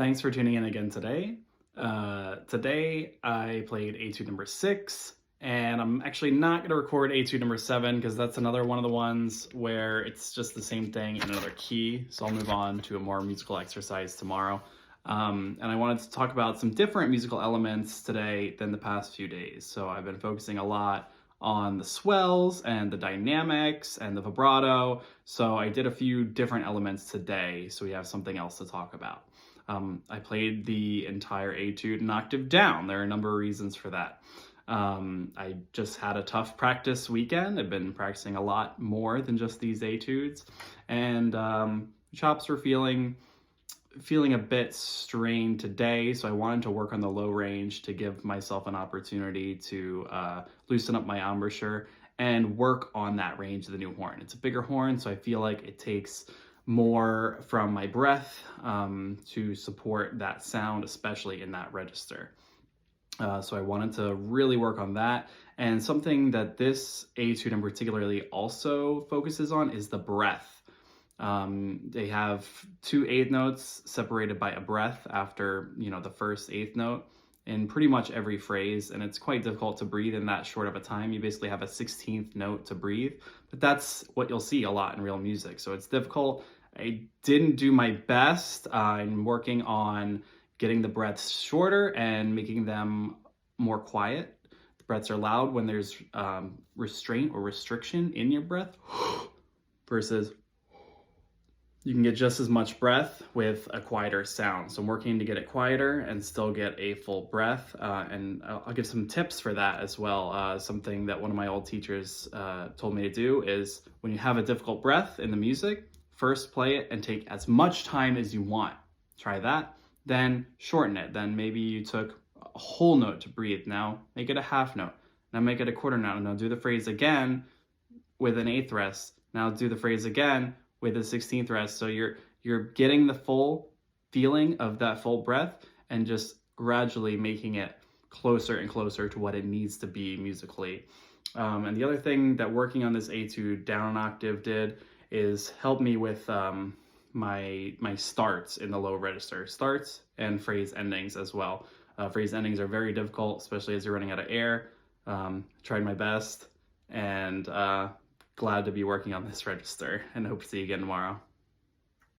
Thanks for tuning in again today. Today I played Etude number 6, and I'm actually not going to record Etude number 7 because that's another one of the ones where it's just the same thing in another key. So I'll move on to a more musical exercise tomorrow. And I wanted to talk about some different musical elements today than the past few days. So I've been focusing a lot on the swells and the dynamics and the vibrato. So I did a few different elements today, so we have something else to talk about. I played the entire Etude an octave down. There are a number of reasons for that. I just had a tough practice weekend. I've been practicing a lot more than just these Etudes, and chops were feeling a bit strained today, so I wanted to work on the low range to give myself an opportunity to loosen up my embouchure and work on that range of the new horn. It's a bigger horn, so I feel like it takes more from my breath to support that sound, especially in that register. So I wanted to really work on that. And something that this Etude in particularly also focuses on is the breath. They have two eighth notes separated by a breath after, the first eighth note in pretty much every phrase, and it's quite difficult to breathe in that short of a time. You basically have a 16th note to breathe, but that's what you'll see a lot in real music. So it's difficult. I didn't do my best. I'm working on getting the breaths shorter and making them more quiet. The breaths are loud when there's restraint or restriction in your breath versus you can get just as much breath with a quieter sound. So I'm working to get it quieter and still get a full breath. And I'll give some tips for that as well. Something that one of my old teachers told me to do is when you have a difficult breath in the music, first play it and take as much time as you want. Try that, then shorten it. Then maybe you took a whole note to breathe. Now make it a half note. Now make it a quarter note. Now do the phrase again with an eighth rest. Now do the phrase again with a 16th rest. So you're getting the full feeling of that full breath and just gradually making it closer and closer to what it needs to be musically. And the other thing that working on this Etude down an octave did is help me with my starts in the low register. Starts and phrase endings as well. Phrase endings are very difficult, especially as you're running out of air. Tried my best, and glad to be working on this register, and hope to see you again tomorrow.